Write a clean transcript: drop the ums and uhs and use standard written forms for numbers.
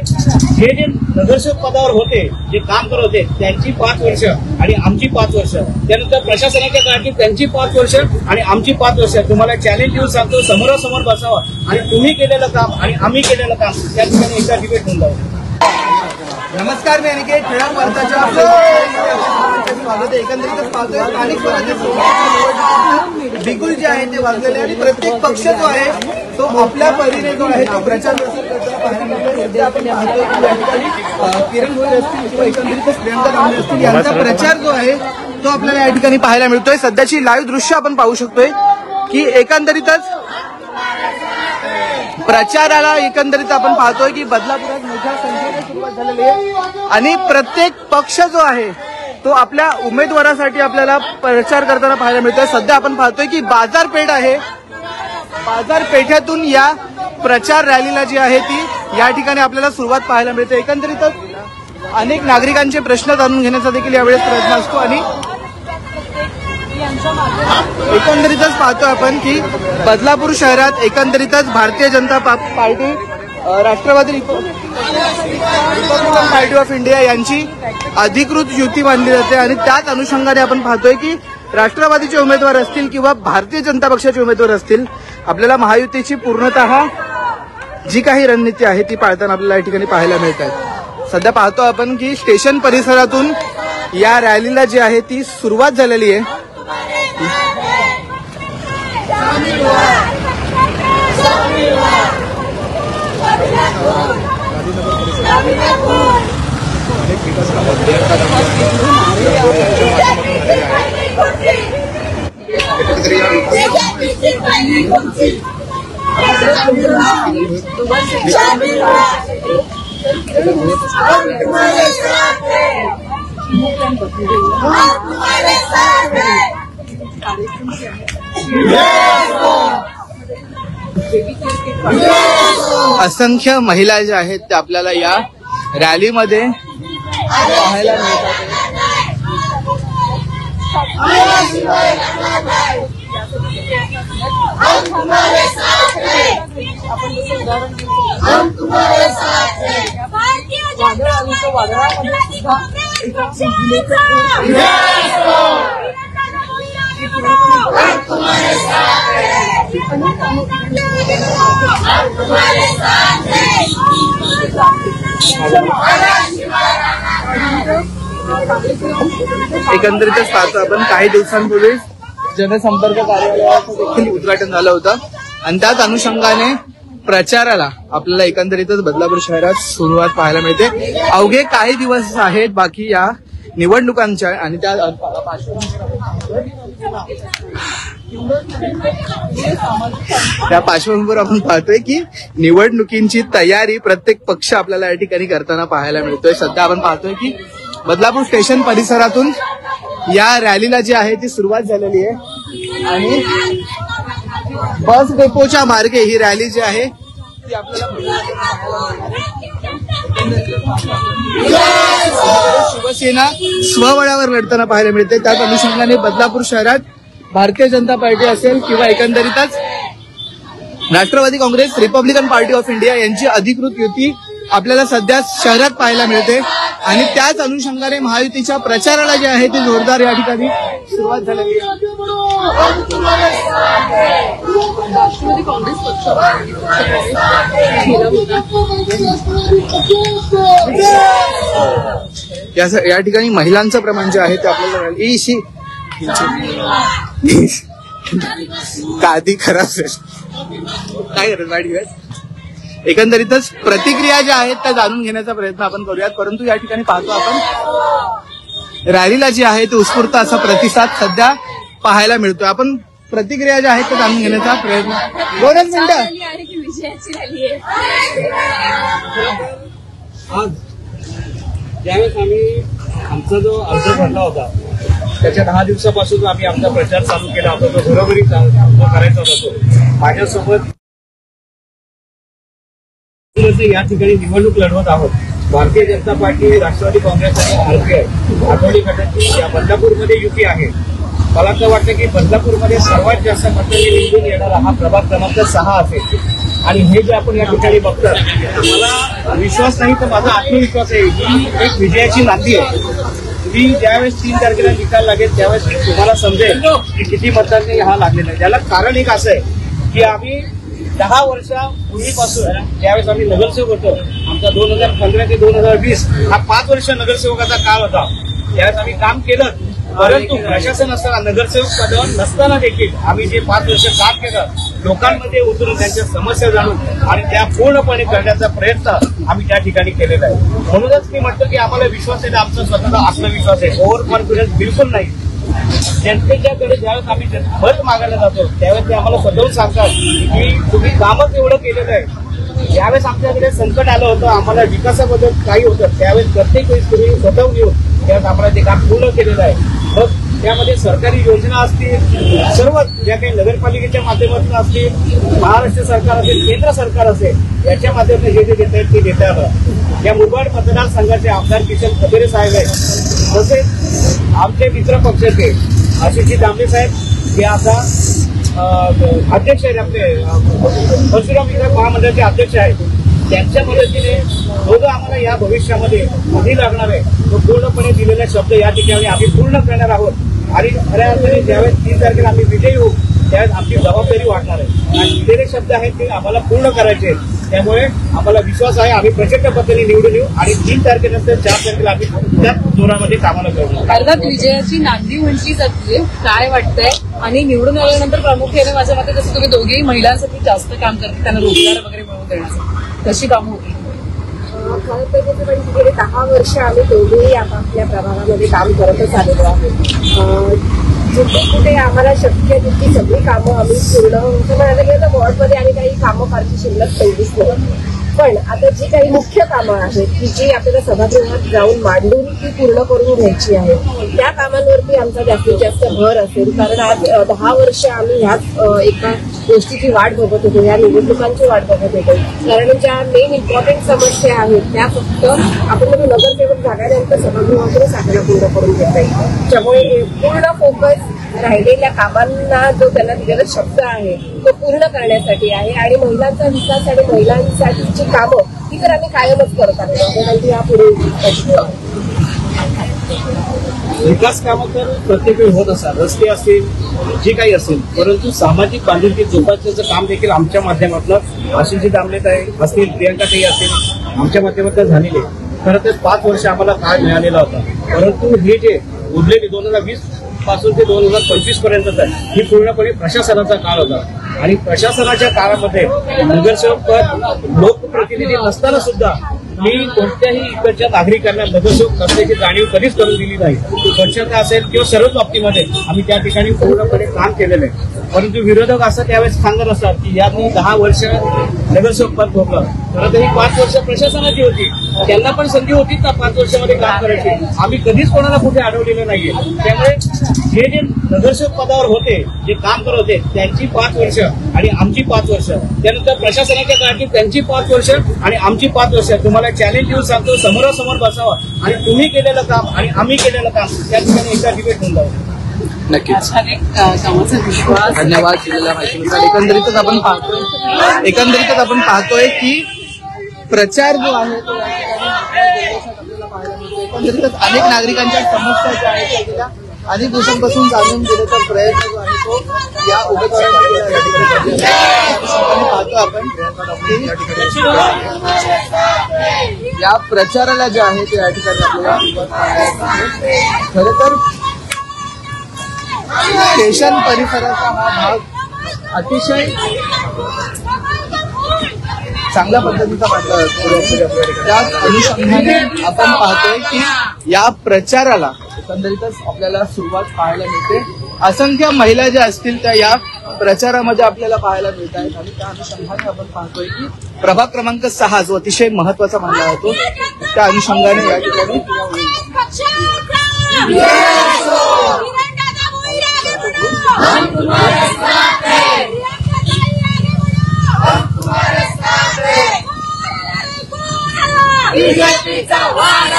जे जे नगरसेवक पदावर होते, जे काम करत होते, त्यांची 5 वर्ष आणि आमची 5 वर्ष, त्यानंतर प्रशासनाच्या काळात त्यांची 5 वर्ष आणि आमची 5 वर्ष. तुम्हाला चॅलेंज देऊन सांगतो, समोरासमोर बसावं आणि तुम्ही केलेलं काम आणि आम्ही केलेलं काम त्या ठिकाणी एकदा डिबेट होऊन जावं. नमस्कार, मी अनिकेत. ठळक वार्ताच्या स्वागत आहे. एकंदरीतच पाहतोय स्थानिक स्वराज्य संस्थांच्या बिगुल जे आहे ते वाजलेले आणि प्रत्येक पक्ष जो आहे तो आपल्या परीने जो आहे तो प्रचार आपण पाहतोय की या ठिकाणी किरण गोरे असतील किंवा एकंदरीतच प्रियंका गांधी असतील यांचा प्रचार जो आहे तो आपल्याला या ठिकाणी पाहायला मिळतोय. सध्याची लाईव्ह दृश्य आपण पाहू शकतोय की एकंदरीतच प्रचाराला एकंदरीत आपण पाहतोय की बदलापुरात मोठ्या संख्येने सुरुवात झालेली आहे आणि प्रत्येक पक्ष जो आहे तो आपल्या उमेदवारासाठी आपल्याला प्रचार करताना पाहायला मिळतोय. सध्या आपण पाहतोय की बाजारपेठ आहे, बाजारपेठेतून या प्रचार रॅलीला जी आहे ती या ठिकाणी आपल्याला सुरुवात पाहायला मिळते. एकंदरीतच अनेक नागरिकांचे प्रश्न जाणून घेण्याचा देखील यावेळेस प्रयत्न असतो आणि एकंदरीतच पाहतो आपण की बदलापूर शहरात एकंदरीतच Bharatiya Janata Party, Rashtrawadi Republican Party of India यांची अधिकृत युती मानली जाते आणि त्याच अनुषंगाने आपण पाहतोय की राष्ट्रवादीचे उमेदवार असतील किंवा भारतीय जनता पक्षाचे उमेदवार असतील, आपल्याला महायुतीची पूर्णतः जी काही रणनीती आहे ती पाळताना आपल्याला या ठिकाणी पाहायला मिळत आहे. सध्या पाहतो आपण की स्टेशन परिसरातून या रॅलीला जी आहे ती सुरुवात झालेली आहे. असंख्य महिला ज्या आहेत त्या आपल्याला या रॅलीमध्ये पाहायला मिळतात. एकंदरीतच पाहतो आपण काही दिवसांपूर्वी जनसंपर्क कार्यालयाचं देखील उद्घाटन झालं होतं आणि त्याच अनुषंगाने प्रचाराला आपल्याला एकंदरीतच बदलापूर शहरात सुरुवात पाहायला मिळते. अवघे काही दिवस आहेत बाकी या निवडणुकांच्या आणि त्या पार्श्वभूमीवर आपण पाहतोय की निवडणुकींची तयारी प्रत्येक पक्ष आपल्याला या ठिकाणी करताना पाहायला मिळतोय. सध्या आपण पाहतोय की बदलापूर स्टेशन परिसरातून या रॅलीला जी आहे ती सुरुवात झालेली आहे आणि बस डेपोच्या मार्गे ही रॅली जी आहे ती आपल्याला शिवसेना स्वबळावर लढताना पाहायला मिळते. त्याच अनुषंगाने बदलापूर शहरात भारतीय जनता पार्टी असेल किंवा एकंदरीतच Rashtrawadi Congress, Republican Party of India यांची अधिकृत युती आपल्याला सध्या शहरात पाहायला मिळते आणि त्याच अनुषंगाने महायुतीच्या प्रचाराला जे आहे ते जोरदार या ठिकाणी सुरुवात झालेली आहे. राष्ट्रवादी काँग्रेस पक्ष या ठिकाणी महिलांचं प्रमाण जे आहे ते आपल्याला कादी खराब काय करत वाढ. एकंदरीतच प्रतिक्रिया ज्या आहेत त्या जाणून घेण्याचा प्रयत्न आपण करूयात, परंतु या ठिकाणी पाहतो आपण रॅलीला जी आहे ते उत्स्फूर्त असा प्रतिसाद सध्या पाहायला मिळतोय. आपण प्रतिक्रिया ज्या आहेत त्या जाणून घेण्याचा प्रयत्न. 2 मिनिटं. आज ज्यावेळेस आम्ही आमचा जो अर्ज भरला होता त्याच्या 10 दिवसापासून आम्ही आमचा प्रचार चालू केला होता, तो बरोबरी करायचा होता. तो माझ्यासोबत या ठिकाणी निवडणूक लढवत आहोत. भारतीय जनता पार्टी, राष्ट्रवादी काँग्रेस आणि आरपीआय आठवडी गटाची या बदलापूरमध्ये युती आहे मला तर वाटतं की बदलापूरमध्ये सर्वात जास्त मतांनी निवडून येणारा हा प्रभाग क्रमांक 6 असेल. आणि हे जे आपण या ठिकाणी बघतो, मला विश्वास नाही तर माझा आत्मविश्वास आहे ही एक विजयाची नांदी आहे. तुम्ही ज्यावेळेस 3 तारखेला निकाल लागेल त्यावेळेस तुम्हाला समजेल की किती मतांनी हा लागलेला आहे. त्याला कारण एक असं आहे की आम्ही 10 वर्षापूर्वीपासून ज्यावेळेस आम्ही नगरसेवक होतो, आमचा 2015 ते 2020 हा 5 वर्ष नगरसेवकाचा काळ होता. त्यावेळेस आम्ही काम केलं, परंतु प्रशासन असताना नगरसेवक पदावर नसताना देखील आम्ही जे 5 वर्ष काम केलं, लोकांमध्ये उतरून त्यांच्या समस्या जाणून आणि त्या पूर्णपणे करण्याचा प्रयत्न आम्ही त्या ठिकाणी केलेला आहे. म्हणूनच मी म्हणतो की आम्हाला विश्वास आहे, आमचा स्वतःचा आत्मविश्वास आहे, ओव्हर कॉन्फिडन्स बिलकुल नाही. जनतेच्याकडे ज्यावेळेस आम्ही मत मागायला जातो त्यावेळेस ते आम्हाला स्वतःहून सांगतात की तुम्ही कामच एवढं केलेलं आहे. ज्यावेळेस आमच्याकडे संकट आलं होतं, आम्हाला विकासाबद्दल काही होतं, त्यावेळेस प्रत्येक वेळेस तुम्ही स्वतःहून येऊन त्यावेळेस आम्हाला ते काम पूर्ण केलेलं आहे. मग त्यामध्ये सरकारी योजना असतील, सर्व ज्या काही नगरपालिकेच्या माध्यमातून असतील, महाराष्ट्र सरकार असेल, केंद्र सरकार असेल, याच्या माध्यमातून जे देत आहेत ते देत आलं. या मुरबाड मतदारसंघाचे आमदार किशन खबेरे साहेब आहेत, तसेच आमचे मित्र पक्षाचे आशिषजी दामले साहेब हे आता अध्यक्ष आहेत, आपले परशुराम विकास महामंडळाचे अध्यक्ष आहेत. त्यांच्या मदतीने दोघं आम्हाला या भविष्यामध्ये कधी लागणार आहे तो पूर्णपणे दिलेला शब्द या ठिकाणी आम्ही पूर्ण करणार आहोत. आणि खऱ्या अर्थाने ज्यावेळेस 3 तारखेला आम्ही विजयी होऊ त्यावेळेस आमची जबाबदारी वाढणार आहे आणि दिलेले शब्द आहेत ते आम्हाला पूर्ण करायचे. त्यामुळे आम्हाला विश्वास आहे आम्ही प्रचंड पद्धतीने निवडून येऊ आणि 3 तारखेनंतर 4 तारखेला आम्ही त्याच जोरामध्ये कामाला करू. अर्थात विजयाची नांदी म्हटली जाते, काय वाटतंय? आणि निवडून आल्यानंतर प्रामुख्याने माझ्या मते जसं तुम्ही दोघेही महिलांसाठी जास्त काम करते, त्यांना रोजगार वगैरे मिळवून देण्याचं, कशी कामं होती? खरं तर म्हणजे गेले 10 वर्ष आम्ही दोघेही आपापल्या प्रभागामध्ये काम करतच आलेलो आहोत. जिथे कुठे आम्हाला शक्य तितकी सगळी कामं आम्ही पूर्ण म्हणायला गेलं तर वॉर्डमध्ये आणि काही कामं फारशी शिल्लक पहिलीच नाही. पण आता जी काही मुख्य कामं आहेत की जी आपल्याला सभागृहात जाऊन मांडून ती पूर्ण करून घ्यायची आहेत, त्या कामांवरती आमचा जास्तीत जास्त भर असेल. कारण आज 10 वर्ष आम्ही ह्याच एका गोष्टीची वाट बघत होतो, या निवडणुकांची वाट बघत होतो. कारण ज्या मेन इम्पॉर्टंट समस्या आहेत त्या फक्त आपण नगरसेवक झाल्यानंतर सभागृहातूनच आपल्याला पूर्ण करून घेता येईल. त्यामुळे पूर्ण फोकस राहिलेल्या कामांना जो त्यांना दिलेला शब्द आहे तो पूर्ण करण्यासाठी आहे. आणि महिलांचा विकास आणि महिलांसाठीची कामं ही तर आम्ही कायमच करत आहोत. यापुढे विकास कामं तर प्रत्येक वेळी होत असतात, रस्ते असतील जे काही असेल, परंतु सामाजिक बांधिलकी जोपासण्याचं काम देखील आमच्या माध्यमातून आशिषजी दामले असतील, प्रियंका ताई असतील, आमच्या माध्यमातून झालेले. खरं तर 5 वर्ष आम्हाला काळ मिळालेला होता, परंतु हे जे उरलेले 2020 पासून ते 2025 पर्यंतचा ही पूर्णपणे प्रशासनाचा काळ होता. आणि प्रशासनाच्या काळामध्ये नगरसेवक पद लोकप्रतिनिधी नसताना सुद्धा मी कोणत्याही इकडच्या नागरिकांना नगरसेवक असल्याची जाणीव कधीच करून दिली नाही. स्वच्छता असेल किंवा सर्वच बाबतीमध्ये आम्ही त्या ठिकाणी पूर्णपणे काम केलेलं आहे. परंतु विरोधक असं त्यावेळेस सांगत असतात की यातून 10 वर्ष नगरसेवक पद भोगलं, खरं तर ही 5 वर्ष प्रशासनाची होती, त्यांना पण संधी होती ना 5 वर्षामध्ये काम करायची. आम्ही कधीच कोणाला कुठे अडवलेलं नाहीये. त्यामुळे जे नगरसेवक पदावर होते, जे काम करत होते, त्यांची 5 वर्ष आणि आमची 5 वर्ष, त्यानंतर प्रशासनाच्या काळाची त्यांची 5 वर्ष आणि आमची 5 वर्ष. तुम्हाला चॅलेंज देऊन सांगतो, समोरासमोर बसावं आणि तुम्ही केलेलं काम आणि आम्ही केलेलं काम त्या ठिकाणी एकदा डिबेट होऊन जावं. नक्कीच. कामाचा विश्वास. धन्यवाद दिलेल्या माहितीनुसार. एकंदरीतच आपण पाहतोय की प्रचार जो आहे तो एकंदरीतच अनेक नागरिकांच्या समस्या ज्या आहेत त्या अनेक दिवसांपासून जाणून घेण्याचा प्रयत्न जो आहे तो या उमेदवारांनी केला. पाहतो आपण या प्रचाराला जे आहे ते या ठिकाणी आपल्याला खरं तर स्टेशन परिसराचा हा भाग अतिशय चांगल्या पद्धतीचा मानला जातो. त्याच अनुषंगाने आपण पाहतोय की या प्रचाराला एकंदरीतच आपल्याला सुरुवात पाहायला मिळते. असंख्य महिला ज्या असतील त्या या प्रचारामध्ये आपल्याला पाहायला मिळत आहेत. आणि त्या अनुषंगाने आपण पाहतोय की प्रभाग क्रमांक 6 जो अतिशय महत्वाचा मानला जातो त्या अनुषंगाने या ठिकाणी बीजेपीचा वाढ